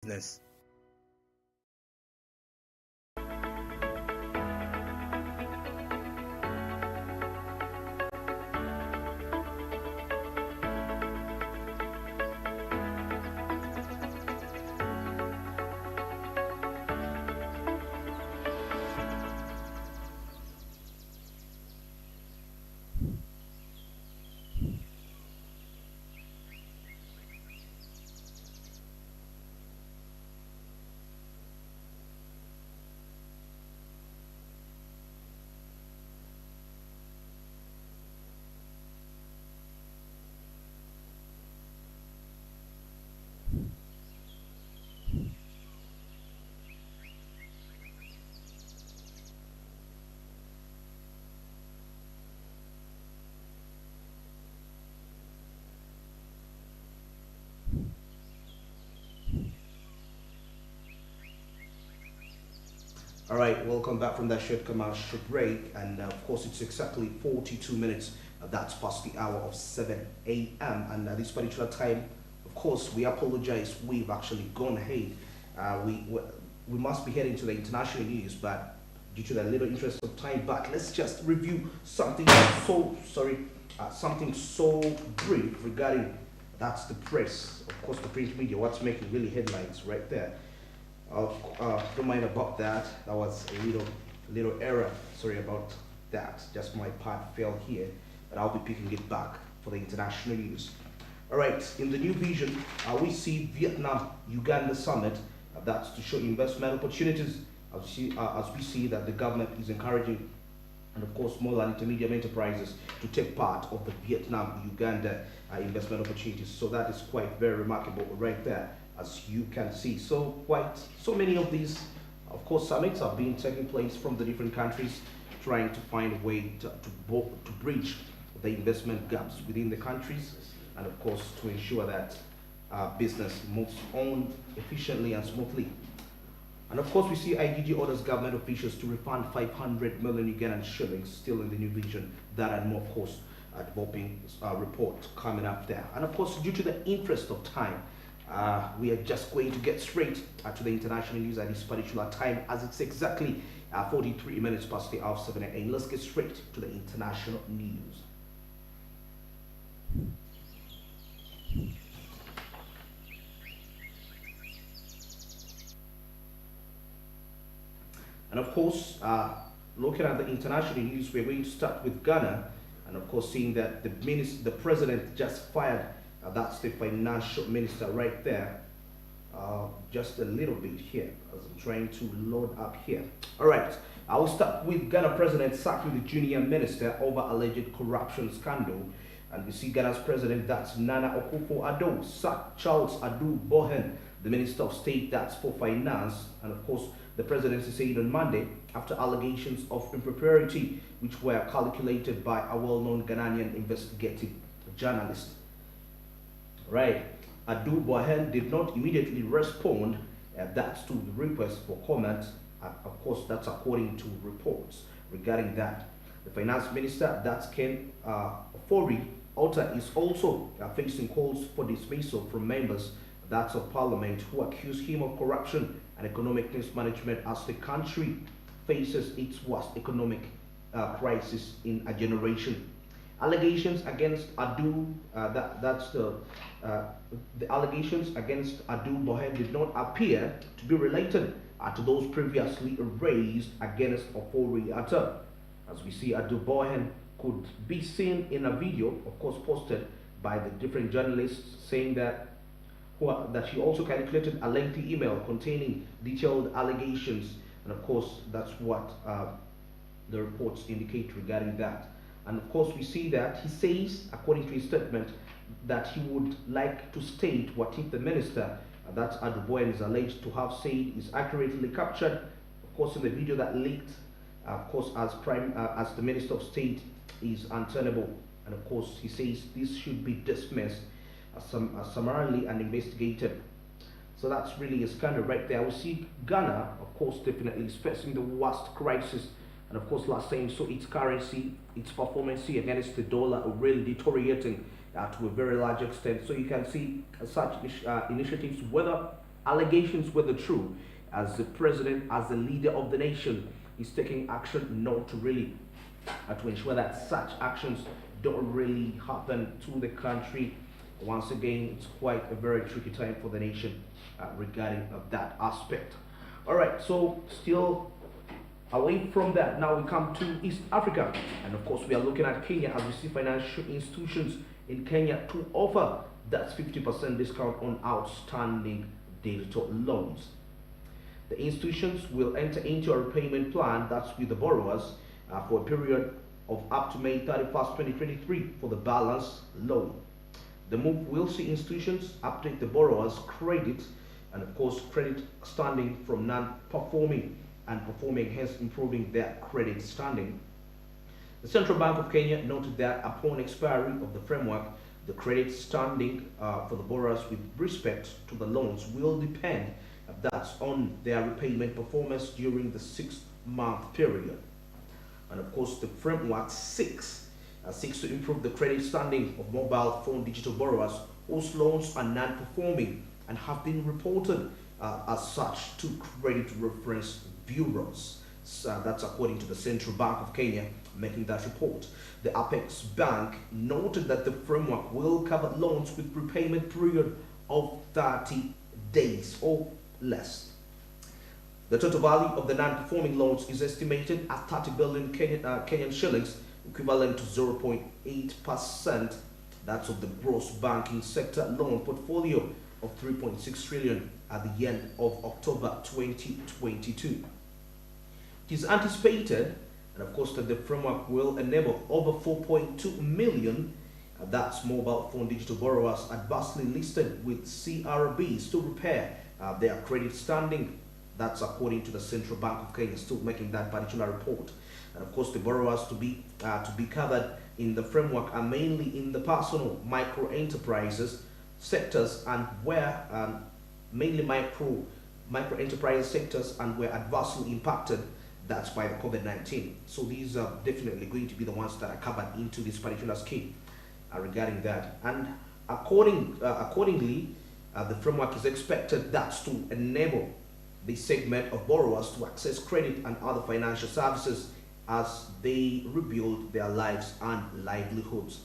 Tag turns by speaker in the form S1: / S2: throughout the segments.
S1: business. All right, welcome back from that short commercial break, and of course it's exactly 42 minutes. That's past the hour of 7 a.m. and at this particular time, of course, we apologize. We've actually gone ahead. We must be heading to the international news, but due to the little interest of time, but let's just review something something so brief regarding that's the press, of course, the print media. What's making really headlines right there. Don't mind about that. That was a little error. Sorry about that. Just my part fell here, but I'll be picking it back for the international news. All right. In the new vision, we see Vietnam-Uganda summit. That's to show investment opportunities. As we see that the government is encouraging, and of course, small and intermediate enterprises to take part of the Vietnam-Uganda investment opportunities. So that is quite very remarkable right there, as you can see. So many of these, of course, summits are being taking place from the different countries, trying to find a way to bridge the investment gaps within the countries, and of course to ensure that business moves on efficiently and smoothly. And of course, we see IGG orders government officials to refund 500 million Ugandan shillings, still in the new vision. That and more, of course, a developing report coming up there. And of course, due to the interest of time, we are just going to get straight to the international news at this particular time, as it's exactly 43 minutes past the hour of 7 a.m. Let's get straight to the international news. And of course, looking at the international news, we're going to start with Ghana, and of course, seeing that the president just fired. That's the financial minister right there. Just a little bit here, as I'm trying to load up here. All right, I will start with Ghana president sacking the junior minister over alleged corruption scandal. And we see Ghana's president, that's Nana Akufo-Addo, sacked Charles Adu Bohen, the Minister of State, that's for finance. And of course, the presidency said on Monday, after allegations of impropriety, which were calculated by a well-known Ghanaian investigative journalist. Right, Adu Bohen did not immediately respond. That's to the request for comment. Of course, that's according to reports regarding that. The finance minister, that's Ken Ofori Alta, is also facing calls for dismissal from members, that's of parliament, who accuse him of corruption and economic mismanagement as the country faces its worst economic crisis in a generation. Allegations against Adu, the allegations against Adu Bohen did not appear to be related to those previously raised against Ofori Atta. As we see, Adu Bohen could be seen in a video, of course, posted by the different journalists, saying that he also calculated a lengthy email containing detailed allegations, and of course, that's what the reports indicate regarding that. And of course, we see that he says, according to his statement, that he would like to state what if the minister, that's Adu Bohen, is alleged to have said is accurately captured, of course, in the video that leaked, of course, as the Minister of State is untenable. And of course, he says this should be dismissed summarily and investigated. So that's really a scandal right there. We see Ghana, of course, definitely is facing the worst crisis. And of course, last time, so its currency, its performance against the dollar are really deteriorating to a very large extent. So you can see such initiatives, whether allegations whether true, as the president, as the leader of the nation, is taking action not to really to ensure that such actions don't really happen to the country. Once again, it's quite a very tricky time for the nation regarding that aspect. All right, so still away from that, now we come to East Africa, and of course we are looking at Kenya, as we see financial institutions in Kenya to offer that 50% discount on outstanding digital loans. The institutions will enter into a repayment plan, that's with the borrowers, for a period of up to May 31st, 2023 for the balance loan. The move will see institutions update the borrower's credit and of course credit standing from non-performing and performing, hence improving their credit standing. The Central Bank of Kenya noted that upon expiry of the framework, the credit standing for the borrowers with respect to the loans will depend that's on their repayment performance during the 6-month period. And of course, the framework seeks to improve the credit standing of mobile phone digital borrowers whose loans are non-performing and have been reported as such to credit reference bureaus. So that's according to the Central Bank of Kenya making that report. The Apex Bank noted that the framework will cover loans with repayment period of 30 days or less. The total value of the non-performing loans is estimated at 30 billion Kenyan shillings, equivalent to 0.8%. That's of the gross banking sector loan portfolio of 3.6 trillion at the end of October 2022. It is anticipated, and of course, that the framework will enable over 4.2 million, that's mobile phone digital borrowers adversely listed with CRBs, to repair their credit standing. That's according to the Central Bank of Kenya, still making that particular report. And of course, the borrowers to be covered in the framework are mainly in the personal micro enterprises sectors, and where mainly micro enterprise sectors, and were adversely impacted, that's by the COVID-19. So these are definitely going to be the ones that are covered into this particular scheme regarding that. And accordingly, the framework is expected that's to enable the segment of borrowers to access credit and other financial services as they rebuild their lives and livelihoods.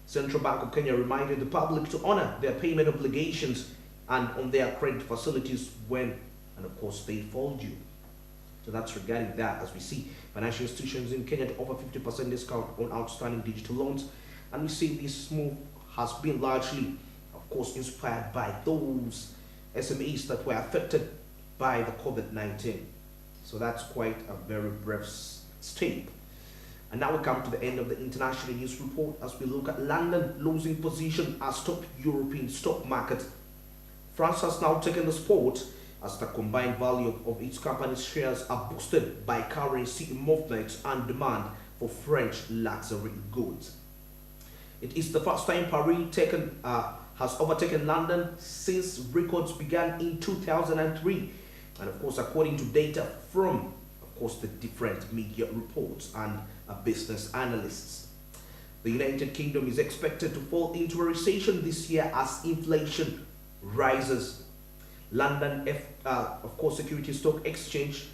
S1: Central Bank of Kenya reminded the public to honor their payment obligations and on their credit facilities when, and of course, they fall due. So that's regarding that, as we see financial institutions in Kenya to offer 50% discount on outstanding digital loans. And we see this move has been largely, of course, inspired by those SMEs that were affected by the COVID-19. So that's quite a very brief step. And now we come to the end of the international news report as we look at London losing position as top European stock market. France has now taken the spot as the combined value of its company's shares are boosted by currency movements and demand for French luxury goods. It is the first time Paris has overtaken London since records began in 2003. And of course, according to data from, of course, the different media reports and business analysts. The United Kingdom is expected to fall into a recession this year as inflation rises. London, of course, Securities Stock Exchange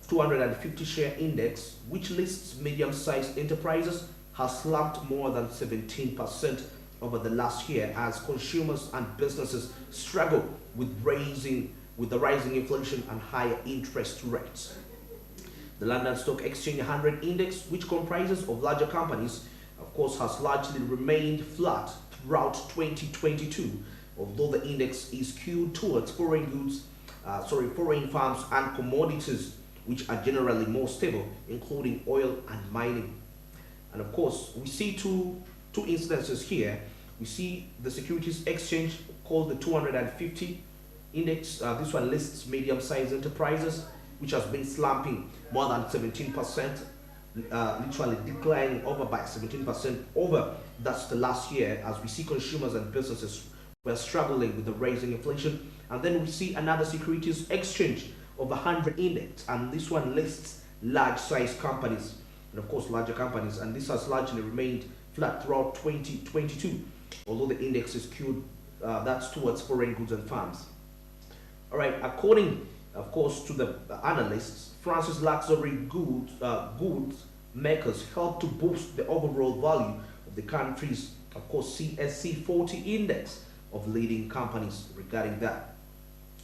S1: 250 share index, which lists medium-sized enterprises, has slumped more than 17% over the last year as consumers and businesses struggle with the rising inflation and higher interest rates. The London Stock Exchange 100 index, which comprises of larger companies, of course, has largely remained flat throughout 2022, although the index is skewed towards foreign farms and commodities, which are generally more stable, including oil and mining. And of course, we see two instances here. We see the Securities Exchange called the 250 index. This one lists medium-sized enterprises, which has been slumping more than 17%, literally declining over by 17% over that's the last year, as we see consumers and businesses were struggling with the rising inflation. And then we see another Securities Exchange of the 100 index, and this one lists large-sized companies, and of course larger companies, and this has largely remained flat throughout 2022, although the index is skewed that's towards foreign goods and firms. All right, according, of course, to the analysts, France's luxury goods makers help to boost the overall value of the country's, of course, CSC 40 index of leading companies regarding that.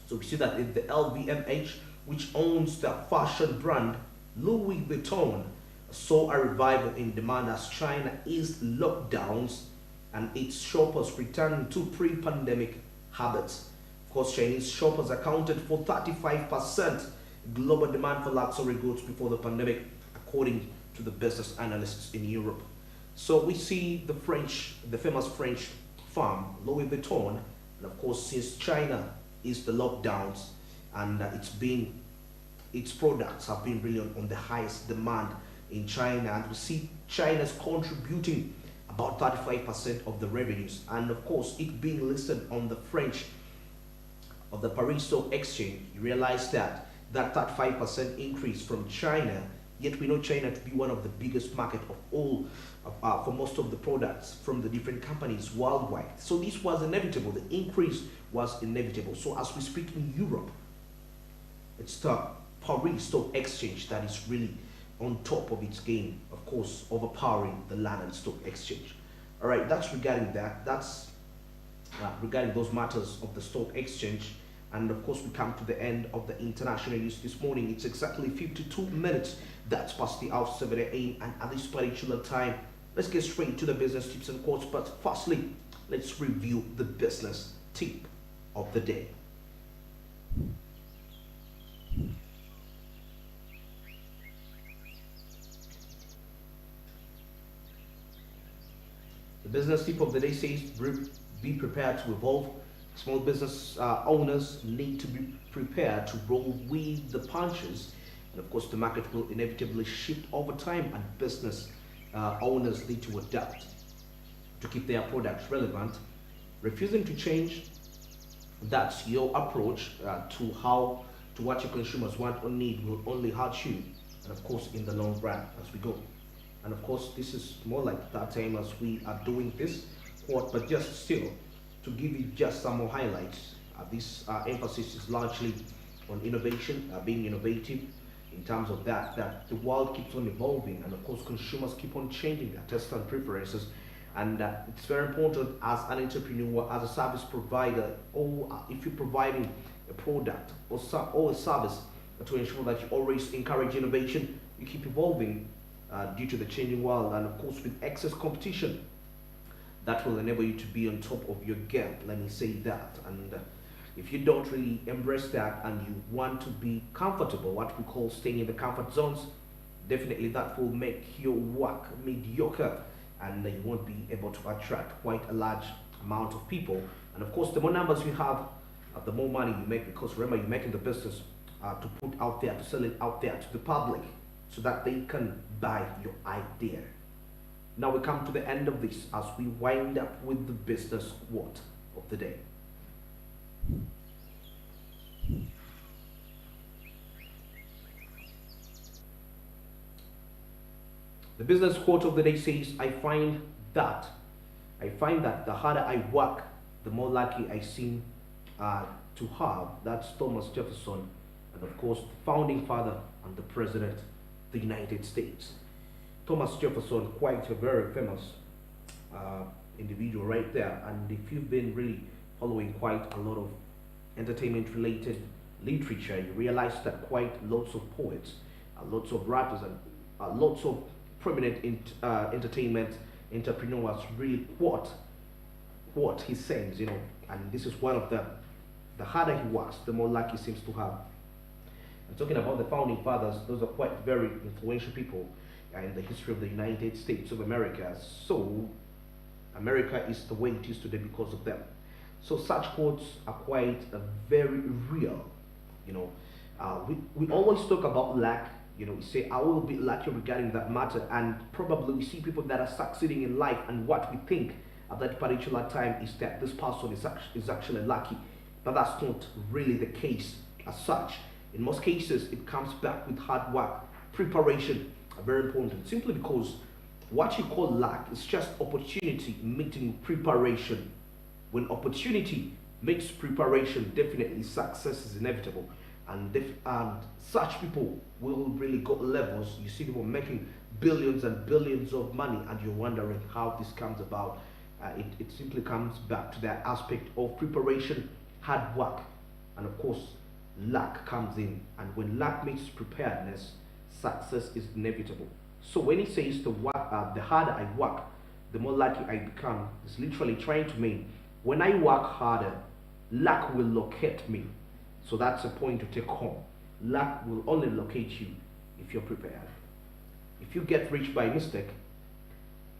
S1: So we see that in the LVMH, which owns the fashion brand Louis Vuitton, saw a revival in demand as China eased lockdowns and its shoppers returned to pre-pandemic habits. Of course, Chinese shoppers accounted for 35% global demand for luxury goods before the pandemic, according to the business analysts in Europe. So we see the famous French firm Louis Vuitton, and of course, since China is the lockdowns, and its products have been really on the highest demand in China, and we see China's contributing about 35% of the revenues, and of course, it being listed on the Paris Stock Exchange. You realize that 35% increase from China. Yet we know China to be one of the biggest market of all for most of the products from the different companies worldwide. So this was inevitable. The increase was inevitable. So as we speak in Europe, it's the Paris Stock Exchange that is really on top of its game, of course, overpowering the London Stock Exchange. All right, that's regarding that. That's regarding those matters of the stock exchange. And of course, we come to the end of the international news this morning. It's exactly 52 minutes. That's past the hour 7 a.m. And at this particular time, let's get straight to the business tips and quotes. But firstly, let's review the business tip of the day. The business tip of the day says be prepared to evolve. Small business owners need to be prepared to roll with the punches. And of course, the market will inevitably shift over time, and business owners need to adapt to keep their products relevant. Refusing to change, that's your approach to what your consumers want or need, will only hurt you, and of course, in the long run as we go. And of course, this is more like that time as we are doing this quote, but just still to give you just some more highlights. This emphasis is largely on innovation, being innovative in terms of that the world keeps on evolving, and of course consumers keep on changing their tastes and preferences, and it's very important as an entrepreneur, as a service provider, or if you're providing a product or a service, to ensure that you always encourage innovation, you keep evolving due to the changing world, and of course with excess competition that will enable you to be on top of your game, let me say that. And if you don't really embrace that and you want to be comfortable, what we call staying in the comfort zones, definitely that will make your work mediocre, and you won't be able to attract quite a large amount of people. And of course, the more numbers you have, the more money you make, because remember, you're making the business to put out there, to sell it out there to the public so that they can buy your idea. Now we come to the end of this as we wind up with the business quote of the day. The business quote of the day says, I find that the harder I work, the more lucky I seem to have. That's Thomas Jefferson, and of course, the founding father and the president of the United States. Thomas Jefferson, quite a very famous individual right there. And if you've been really following quite a lot of entertainment related literature, you realize that quite lots of poets, lots of rappers, and lots of prominent entertainment entrepreneurs really quote his sayings, and this is one of them. The harder he works, the more luck he seems to have. I'm talking about the founding fathers. Those are quite very influential people in the history of the United States of America. So America is the way it is today because of them. So such quotes are quite very real. We always talk about luck. We say I will be lucky regarding that matter, and probably we see people that are succeeding in life, and what we think at that particular time is that this person is actually lucky, but that's not really the case as such. In most cases, it comes back with hard work, preparation, very important, simply because what you call luck is just opportunity meeting preparation. When opportunity makes preparation, definitely success is inevitable. And such people will really go levels. You see people making billions and billions of money, and you're wondering how this comes about. It simply comes back to that aspect of preparation, hard work, and of course, luck comes in. And when luck meets preparedness, success is inevitable. So when he says the harder I work, the more lucky I become, it's literally trying to mean when I work harder, luck will locate me. So that's a point to take home. Luck will only locate you if you're prepared. If you get rich by mistake,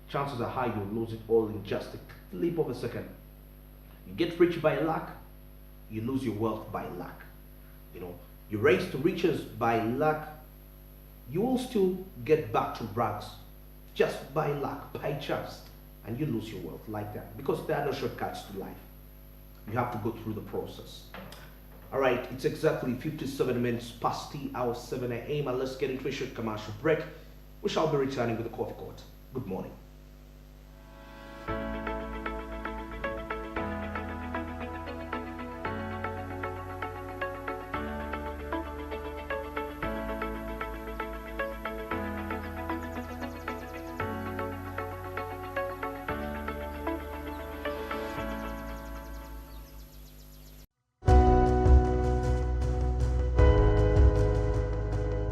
S1: chances are high you'll lose it all in just a flip of a second. You get rich by luck, you lose your wealth by luck. You know, you raise to riches by luck, you will still get back to rags just by luck, by chance, and you lose your wealth like that because there are no shortcuts to life. You have to go through the process. All right, it's exactly 57 minutes past the hour 7 a.m. and let's get into a short commercial break. We shall be returning with the coffee court. Good morning.